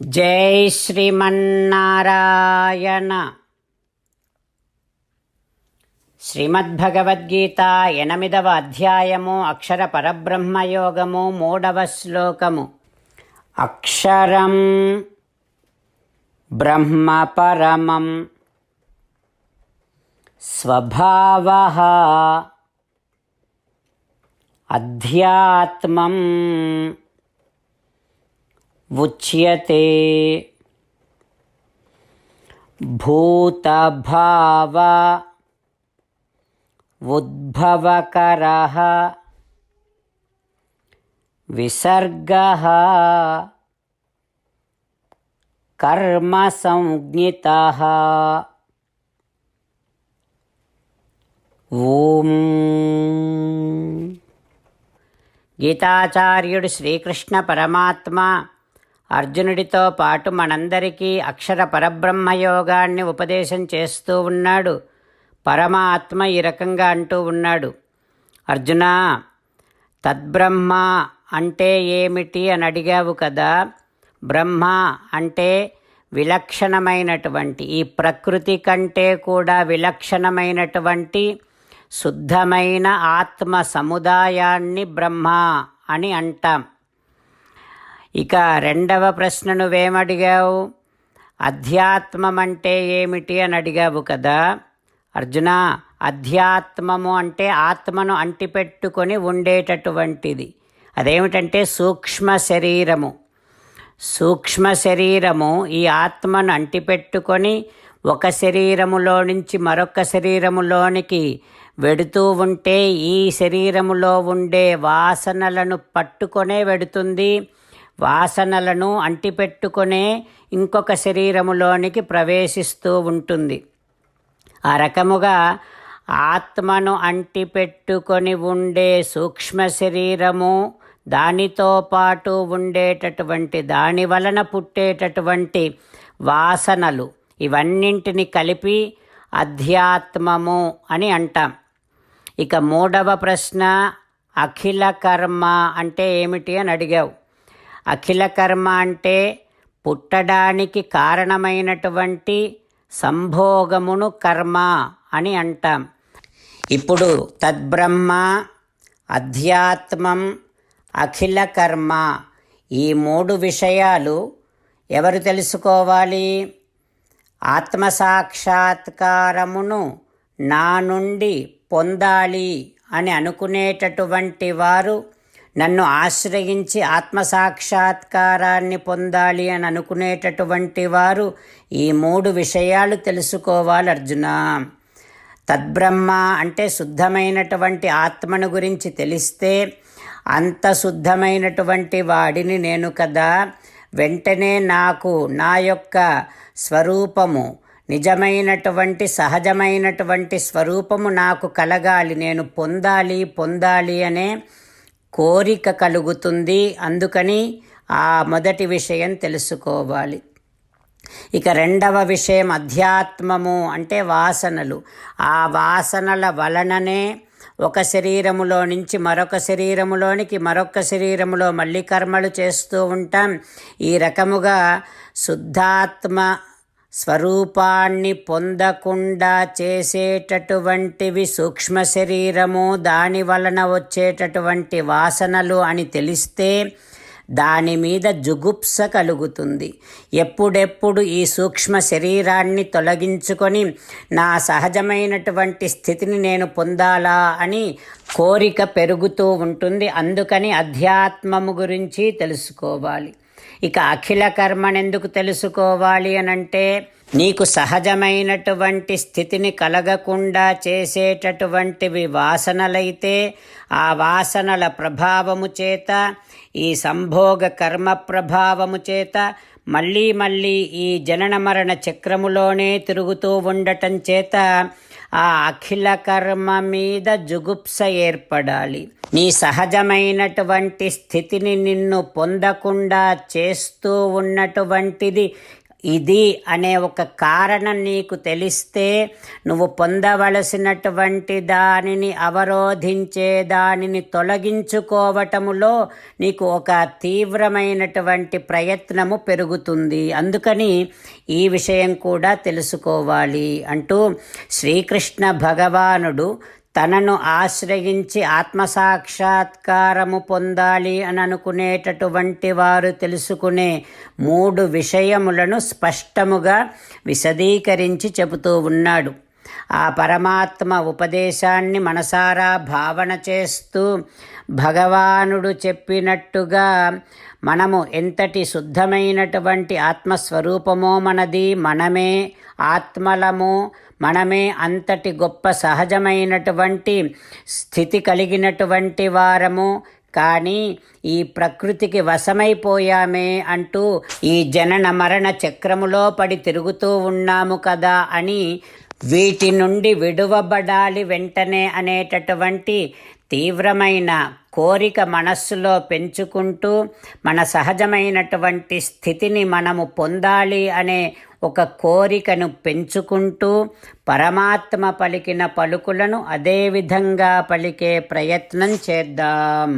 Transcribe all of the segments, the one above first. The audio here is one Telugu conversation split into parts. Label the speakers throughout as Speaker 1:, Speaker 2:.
Speaker 1: జై శ్రీమన్నారాయణ. శ్రీమద్భగవద్గీత 8వ అధ్యాయము అక్షర పరబ్రహ్మయోగము 3వ శ్లోకము. అక్షరం బ్రహ్మ పరమం స్వభావః అధ్యాత్మం ఉచ్యతే. భూతభావ ఉద్భవకరః విసర్గః కర్మ సంజ్ఞితః. ఓం. గీతాచార్యుడు శ్రీకృష్ణ పరమాత్మ అర్జునుడితో పాటు మనందరికీ అక్షర పరబ్రహ్మయోగాన్ని ఉపదేశం చేస్తూ ఉన్నాడు. పరమాత్మ ఈ రకంగా అంటూ ఉన్నాడు, అర్జునా, తద్బ్రహ్మ అంటే ఏమిటి అని అడిగావు కదా. బ్రహ్మ అంటే విలక్షణమైనటువంటి, ఈ ప్రకృతి కంటే కూడా విలక్షణమైనటువంటి శుద్ధమైన ఆత్మ సముదాయాన్ని బ్రహ్మ అని అంటాం. ఇక రెండవ ప్రశ్న నువ్వేమడిగావు? అధ్యాత్మం అంటే ఏమిటి అని అడిగావు కదా. అర్జున, అధ్యాత్మము అంటే ఆత్మను అంటిపెట్టుకొని ఉండేటటువంటిది. అదేమిటంటే సూక్ష్మ శరీరము. సూక్ష్మ శరీరము ఈ ఆత్మను అంటిపెట్టుకొని ఒక శరీరములో నుంచి మరొక శరీరములోనికి వెడుతూ ఉంటే ఈ శరీరములో ఉండే వాసనలను పట్టుకొనే వెడుతుంది. వాసనలను అంటిపెట్టుకునే ఇంకొక శరీరములోనికి ప్రవేశిస్తూ ఉంటుంది. ఆ రకముగా ఆత్మను అంటిపెట్టుకొని ఉండే సూక్ష్మ శరీరము, దానితో పాటు ఉండేటటువంటి దాని వలన పుట్టేటటువంటి వాసనలు, ఇవన్నింటిని కలిపి అధ్యాత్మము అని అంటాం. ఇక 3వ ప్రశ్న, అఖిల కర్మ అంటే ఏమిటి అని అడిగావు. అఖిల కర్మ అంటే పుట్టడానికి కారణమైనటువంటి సంభోగమును కర్మ అని అంటాం. ఇప్పుడు తద్బ్రహ్మ, అధ్యాత్మం, అఖిల కర్మ, ఈ 3 విషయాలు ఎవరు తెలుసుకోవాలి? ఆత్మసాక్షాత్కారమును నా నుండి పొందాలి అని అనుకునేటటువంటి వారు, నన్ను ఆశ్రయించి ఆత్మసాక్షాత్కారాన్ని పొందాలి అని అనుకునేటటువంటి వారు ఈ 3 విషయాలు తెలుసుకోవాలి అర్జున. తద్బ్రహ్మ అంటే శుద్ధమైనటువంటి ఆత్మను గురించి తెలిస్తే, అంత శుద్ధమైనటువంటి వాడిని నేను కదా, వెంటనే నాకు నా యొక్క స్వరూపము, నిజమైనటువంటి సహజమైనటువంటి స్వరూపము నాకు కలగాలి, నేను పొందాలి అనే కోరిక కలుగుతుంది. అందుకని ఆ మొదటి విషయం తెలుసుకోవాలి. ఇక రెండవ విషయం అధ్యాత్మము అంటే వాసనలు. ఆ వాసనల వలననే ఒక శరీరములో నుంచి మరొక శరీరములోనికి, మరొక శరీరములో మళ్ళీ కర్మలు చేస్తూ ఉంటాం. ఈ రకముగా శుద్ధాత్మ స్వరూపాన్ని పొందకుండా చేసేటటువంటివి సూక్ష్మ శరీరము, దాని వలన వచ్చేటటువంటి వాసనలు అని తెలిస్తే దాని మీద జుగుప్స కలుగుతుంది. ఎప్పుడెప్పుడు ఈ సూక్ష్మ శరీరాన్ని తొలగించుకొని నా సహజమైనటువంటి స్థితిని నేను పొందాలా అని కోరిక పెరుగుతూ ఉంటుంది. అందుకని అధ్యాత్మము గురించి తెలుసుకోవాలి. ఇక అఖిల కర్మనెందుకు తెలుసుకోవాలి అనంటే, నీకు సహజమైనటువంటి స్థితిని కలగకుండా చేసేటటువంటివి వాసనలైతే, ఆ వాసనల ప్రభావము చేత, ఈ సంభోగ కర్మ ప్రభావము చేత మళ్ళీ ఈ జనన మరణ చక్రములోనే తిరుగుతూ ఉండటం చేత ఆ అఖిల కర్మ మీద జుగుప్స ఏర్పడాలి. నీ సహజమైనటువంటి స్థితిని నిన్ను పొందకుండా చేస్తూ ఉన్నటువంటిది ఇది అనే ఒక కారణం నీకు తెలిస్తే నువ్వు పొందవలసినటువంటి దానిని అవరోధించే దానిని తొలగించుకోవటములో నీకు ఒక తీవ్రమైనటువంటి ప్రయత్నము పెరుగుతుంది. అందుకని ఈ విషయం కూడా తెలుసుకోవాలి అంటూ శ్రీకృష్ణ భగవానుడు తనను ఆశ్రయించి ఆత్మసాక్షాత్కారము పొందాలి అని అనుకునేటటువంటి వారు తెలుసుకునే 3 విషయములను స్పష్టముగా విశదీకరించి చెబుతూ ఉన్నాడు. ఆ పరమాత్మ ఉపదేశాన్ని మనసారా భావన చేస్తూ భగవానుడు చెప్పినట్టుగా మనము ఎంతటి శుద్ధమైనటువంటి ఆత్మస్వరూపమో మనది, మనమే ఆత్మలము, మనమే అంతటి గొప్ప సహజమైనటువంటి స్థితి కలిగినటువంటి వారము, కానీ ఈ ప్రకృతికి వశమైపోయామే అంటూ ఈ జనన మరణ చక్రములో పడి తిరుగుతూ ఉన్నాము కదా అని వీటి నుండి విడువబడాలి వెంటనే అనేటటువంటి తీవ్రమైన కోరిక మనస్సులో పెంచుకుంటూ మన సహజమైనటువంటి స్థితిని మనము పొందాలి అనే ఒక కోరికను పెంచుకుంటూ పరమాత్మ పలికిన పలుకులను అదే విధంగా పలికే ప్రయత్నం చేద్దాం.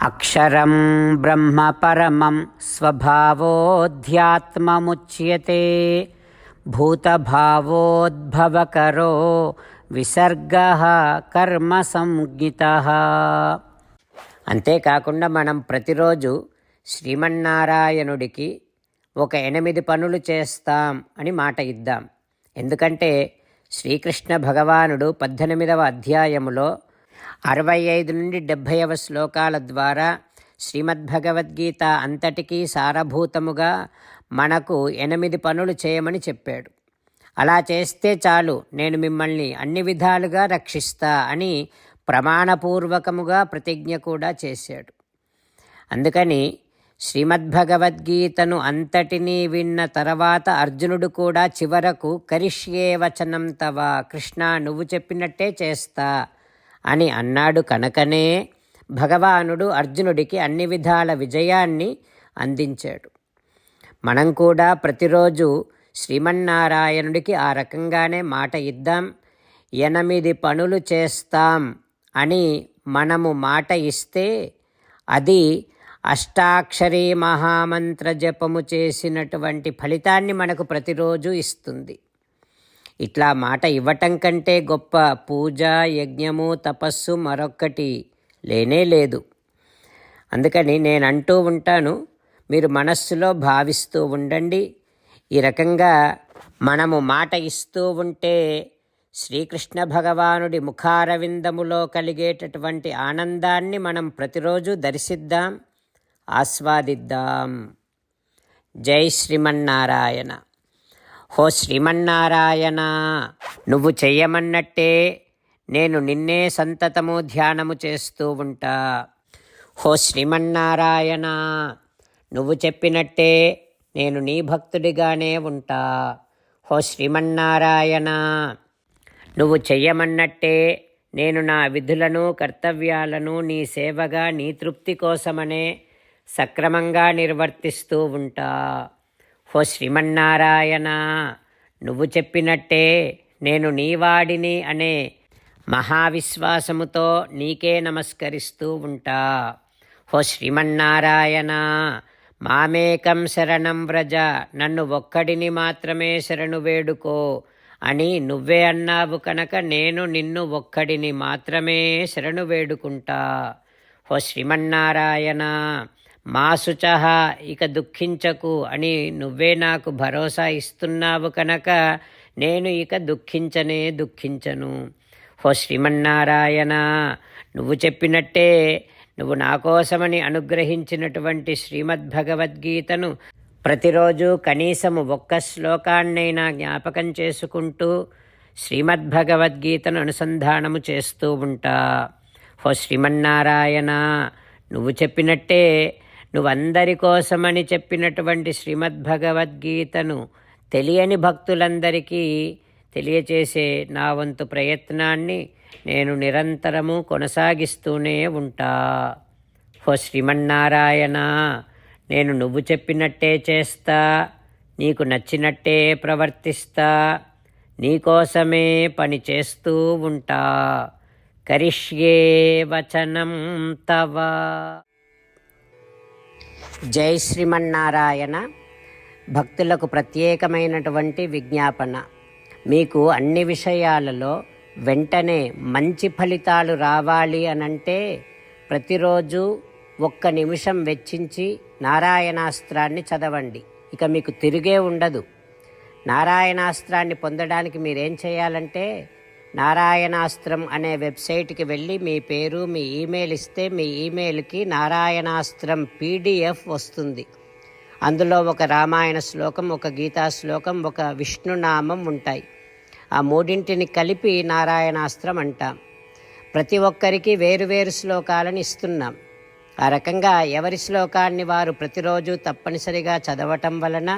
Speaker 1: అక్షరం బ్రహ్మ పరమం స్వభావోధ్యాత్మముచ్యతే భూతభావోద్భవకరో విసర్గః కర్మ సంజ్ఞితః. అంతేకాకుండా మనం ప్రతిరోజు శ్రీమన్నారాయణుడికి ఒక 8 పనులు చేస్తాం అని మాట ఇద్దాం. ఎందుకంటే శ్రీకృష్ణ భగవానుడు 18వ అధ్యాయములో 65 నుండి 70వ శ్లోకాల ద్వారా శ్రీమద్భగవద్గీత అంతటికీ సారభూతముగా మనకు 8 పనులు చేయమని చెప్పాడు. అలా చేస్తే చాలు, నేను మిమ్మల్ని అన్ని విధాలుగా రక్షిస్తా అని ప్రమాణపూర్వకముగా ప్రతిజ్ఞ కూడా చేశాడు. అందుకని శ్రీమద్భగవద్గీతను అంతటినీ విన్న తర్వాత అర్జునుడు కూడా చివరకు కరిష్యే వచనం తవ, కృష్ణ నువ్వు చెప్పినట్టే చేస్తా అని అన్నాడు. కనుకనే భగవానుడు అర్జునుడికి అన్ని విధాల విజయాన్ని అందించాడు. మనం కూడా ప్రతిరోజు శ్రీమన్నారాయణుడికి ఆ రకంగానే మాట ఇద్దాం. 8 పనులు చేస్తాం అని మనము మాట ఇస్తే అది అష్టాక్షరీ మహామంత్ర జపము చేసినటువంటి ఫలితాన్ని మనకు ప్రతిరోజు ఇస్తుంది. ఇట్లా మాట ఇవ్వటం కంటే గొప్ప పూజ, యజ్ఞము, తపస్సు మరొక్కటి లేనే లేదు. అందుకని నేను అంటూ ఉంటాను, మీరు మనస్సులో భావిస్తూ ఉండండి. ఈ రకంగా మనము మాట ఇస్తూ ఉంటే శ్రీకృష్ణ భగవానుడి ముఖారవిందములో కలిగేటటువంటి ఆనందాన్ని మనం ప్రతిరోజు దర్శిద్దాం, ఆస్వాదిద్దాం. జై శ్రీమన్నారాయణ. హో శ్రీమన్నారాయణ, నువ్వు చెయ్యమన్నట్టే నేను నిన్నే సంతతము ధ్యానము చేస్తూ ఉంటా. హో శ్రీమన్నారాయణ, నువ్వు చెప్పినట్టే నేను నీ భక్తుడిగానే ఉంటా. హో శ్రీమన్నారాయణ, నువ్వు చెయ్యమన్నట్టే నేను నా విధులను కర్తవ్యాలను నీ సేవగా నీ తృప్తి కోసమనే సక్రమంగా నిర్వర్తిస్తూ ఉంటా. హో శ్రీమన్నారాయణ, నువ్వు చెప్పినట్టే నేను నీవాడిని అనే మహావిశ్వాసముతో నీకే నమస్కరిస్తూ ఉంటా. హో శ్రీమన్నారాయణ, మామేకం శరణం వ్రజ, నన్ను ఒక్కడిని మాత్రమే శరణు వేడుకో అని నువ్వే అన్నావు కనుక నేను నిన్ను ఒక్కడిని మాత్రమే శరణు వేడుకుంటా. హో శ్రీమన్నారాయణ, మా శుచః, ఇక దుఃఖించకు అని నువ్వే నాకు భరోసా ఇస్తున్నావు కనుక నేను ఇక దుఃఖించను. హో శ్రీమన్నారాయణ, నువ్వు చెప్పినట్టే నువ్వు నా కోసమని అనుగ్రహించినటువంటి శ్రీమద్భగవద్గీతను ప్రతిరోజు కనీసము 1 శ్లోకాన్నైనా జ్ఞాపకం చేసుకుంటూ శ్రీమద్భగవద్గీతను అనుసంధానము చేస్తూ ఉంటా. హో శ్రీమన్నారాయణ, నువ్వు చెప్పినట్టే నువ్వందరి కోసమని చెప్పినటువంటి శ్రీమద్భగవద్గీతను తెలియని భక్తులందరికీ తెలియచేసే నా వంతు ప్రయత్నాన్ని నేను నిరంతరము కొనసాగిస్తూనే ఉంటా. హో శ్రీమన్నారాయణ, నేను నువ్వు చెప్పినట్టే చేస్తా, నీకు నచ్చినట్టే ప్రవర్తిస్తా, నీకోసమే పని చేస్తూ ఉంటా. కరిష్యే వచనం తవ. జై శ్రీమన్నారాయణ. భక్తులకు ప్రత్యేకమైనటువంటి విజ్ఞాపన. మీకు అన్ని విషయాలలో వెంటనే మంచి ఫలితాలు రావాలి అనంటే ప్రతిరోజు 1 నిమిషం వెచ్చించి నారాయణాస్త్రాన్ని చదవండి. ఇక మీకు తిరిగే ఉండదు. నారాయణాస్త్రాన్ని పొందడానికి మీరేం చేయాలంటే నారాయణాస్త్రం అనే వెబ్సైట్కి వెళ్ళి మీ పేరు, మీ ఈమెయిల్ ఇస్తే మీ ఈమెయిల్కి నారాయణాస్త్రం PDF వస్తుంది. అందులో ఒక రామాయణ శ్లోకం, ఒక గీతా శ్లోకం, ఒక విష్ణునామం ఉంటాయి. ఆ మూడింటిని కలిపి నారాయణాస్త్రం అంటాం. ప్రతి ఒక్కరికి వేరువేరు శ్లోకాలను ఇస్తున్నాం. ఆ రకంగా ఎవరి శ్లోకాన్ని వారు ప్రతిరోజు తప్పనిసరిగా చదవటం వలన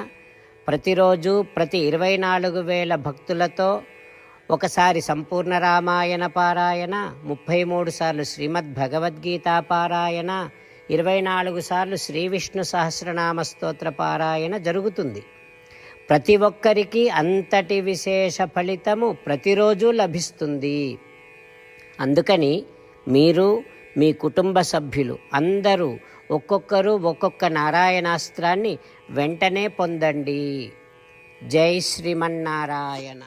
Speaker 1: ప్రతిరోజు ప్రతి 24,000 భక్తులతో ఒకసారి సంపూర్ణ రామాయణ పారాయణ, 33 సార్లు శ్రీమద్ భగవద్గీత పారాయణ, 24 సార్లు శ్రీ విష్ణు సహస్రనామ స్తోత్ర పారాయణ జరుగుతుంది. ప్రతి ఒక్కరికి అంతటి విశేష ఫలితము ప్రతిరోజు లభిస్తుంది. అందుకని మీరు, మీ కుటుంబ సభ్యులు అందరూ ఒక్కొక్కరు ఒక్కొక్క నారాయణాస్త్రాన్ని వెంటనే పొందండి. జై శ్రీమన్నారాయణ.